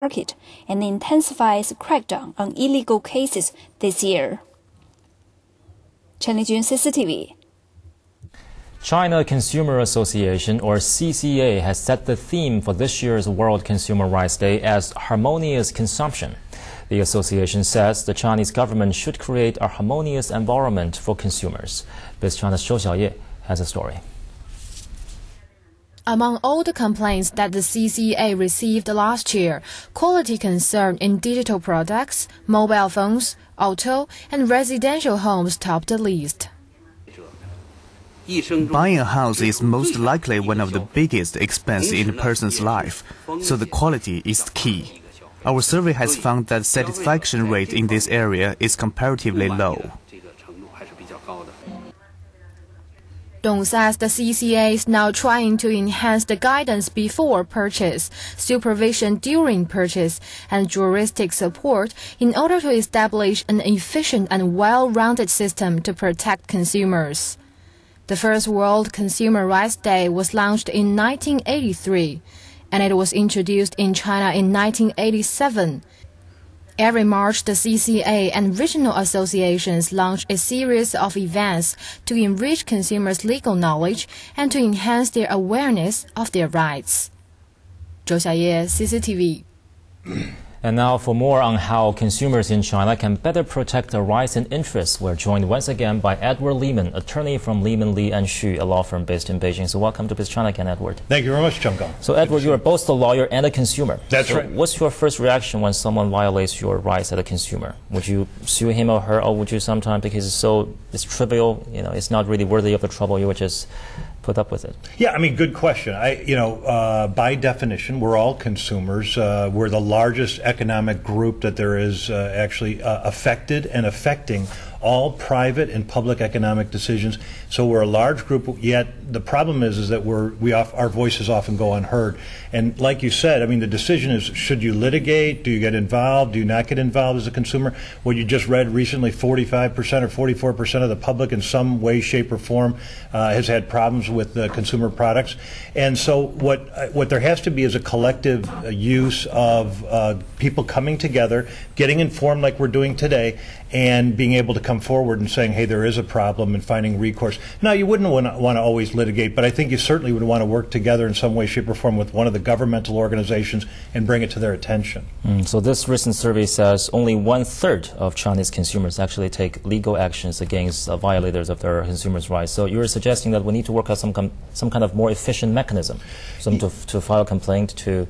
market and intensifies crackdown on illegal cases this year. Chen Lijun, CCTV. China Consumer Association, or CCA, has set the theme for this year's World Consumer Rights Day as harmonious consumption. The association says the Chinese government should create a harmonious environment for consumers. BizChina's Zhou Xiaoye has a story. Among all the complaints that the CCA received last year, quality concern in digital products, mobile phones, auto, and residential homes topped the list. Buying a house is most likely one of the biggest expenses in a person's life, so the quality is key. Our survey has found that satisfaction rate in this area is comparatively low. Dong says the CCA is now trying to enhance the guidance before purchase, supervision during purchase, and juristic support in order to establish an efficient and well-rounded system to protect consumers. The first World Consumer Rights Day was launched in 1983, and it was introduced in China in 1987. Every March, the CCA and regional associations launch a series of events to enrich consumers' legal knowledge and to enhance their awareness of their rights. Zhou Xiaoye, CCTV. And now for more on how consumers in China can better protect their rights and interests, we're joined once again by Edward Lehman, attorney from Lehman, Lee & Xu, a law firm based in Beijing. So welcome to BizChina again, Edward. Thank you very much, Chenggang. So Edward, you are both a lawyer and a consumer. That's right. What's your first reaction when someone violates your rights as a consumer? Would you sue him or her, or would you sometimes, because it's trivial, it's not really worthy of the trouble, you would just put up with it? Yeah, good question. By definition, we're all consumers. We're the largest economic group that there is actually affected and affecting all private and public economic decisions. So we're a large group, yet the problem is that our voices often go unheard. And like you said, the decision is, should you litigate? Do you get involved? Do you not get involved as a consumer? What you just read recently, 45% or 44% of the public in some way, shape, or form has had problems with consumer products. And so what there has to be is a collective use of people coming together, getting informed like we're doing today, and being able to come forward and saying, hey, there is a problem, and finding recourse. Now, you wouldn't want to always litigate, but I think you certainly would want to work together in some way, shape, or form with one of the governmental organizations and bring it to their attention. So this recent survey says only 1/3 of Chinese consumers actually take legal actions against violators of their consumers' rights. So you're suggesting that we need to work out some kind of more efficient mechanism, to file a complaint to...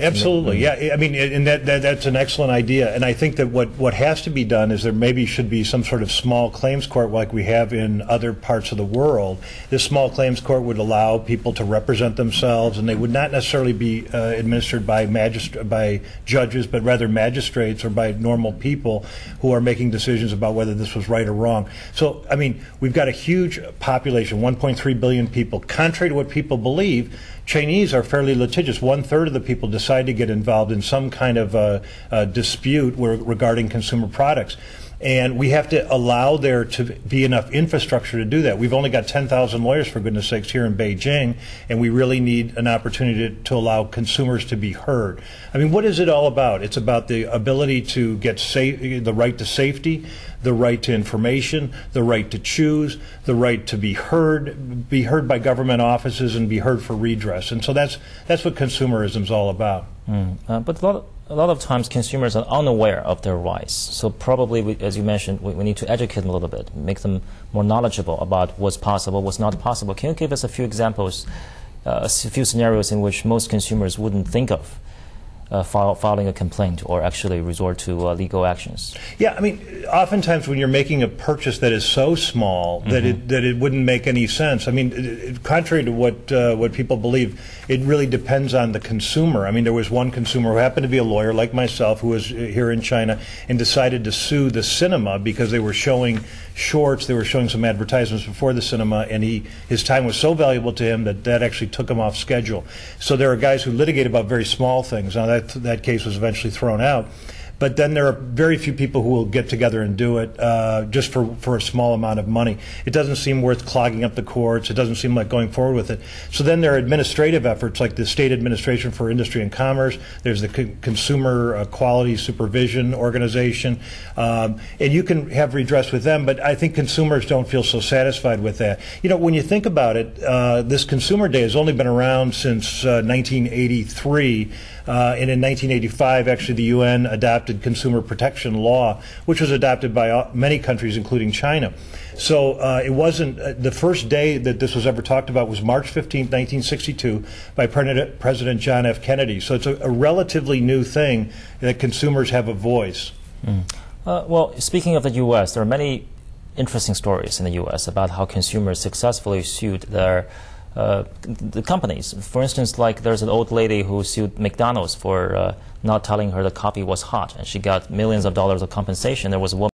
Absolutely, yeah. And that's an excellent idea. And I think that what has to be done is there maybe should be some sort of small claims court like we have in other parts of the world. This small claims court would allow people to represent themselves, and they would not necessarily be administered by judges, but rather magistrates or by normal people who are making decisions about whether this was right or wrong. So, we've got a huge population, 1.3 billion people. Contrary to what people believe, Chinese are fairly litigious. 1/3 of the people decide to get involved in some kind of dispute regarding consumer products. And we have to allow there to be enough infrastructure to do that. We've only got 10,000 lawyers, for goodness sakes, here in Beijing, and we really need an opportunity to allow consumers to be heard. What is it all about? It's about the ability to get the right to safety, the right to information, the right to choose, the right to be heard by government offices, and be heard for redress. And so that's what consumerism is all about. But a lot of times consumers are unaware of their rights. So probably, as you mentioned, we need to educate them a little bit, make them more knowledgeable about what's possible, what's not possible. Can you give us a few examples, a few scenarios in which most consumers wouldn't think of filing a complaint or actually resort to legal actions? Yeah, oftentimes when you're making a purchase that is so small that it wouldn't make any sense. Contrary to what people believe, it really depends on the consumer. There was one consumer who happened to be a lawyer like myself who was here in China and decided to sue the cinema because they were showing shorts, they were showing some advertisements before the cinema, and his time was so valuable to him that actually took him off schedule. So there are guys who litigate about very small things. Now that case was eventually thrown out. But then there are very few people who will get together and do it just for a small amount of money. It doesn't seem worth clogging up the courts. It doesn't seem like going forward with it. So then there are administrative efforts like the State Administration for Industry and Commerce. There's the Consumer Quality Supervision Organization. And you can have redress with them, but I think consumers don't feel so satisfied with that. You know, when you think about it, this Consumer Day has only been around since 1983. And in 1985, actually, the UN adopted consumer protection law, which was adopted by many countries, including China. So it wasn't the first day that this was ever talked about was March 15, 1962, by President John F. Kennedy. So it's a relatively new thing that consumers have a voice. Well, speaking of the U.S., there are many interesting stories in the U.S. about how consumers successfully sued their the companies. For instance, like there's an old lady who sued McDonald's for not telling her the coffee was hot, and she got millions of dollars of compensation. There was a woman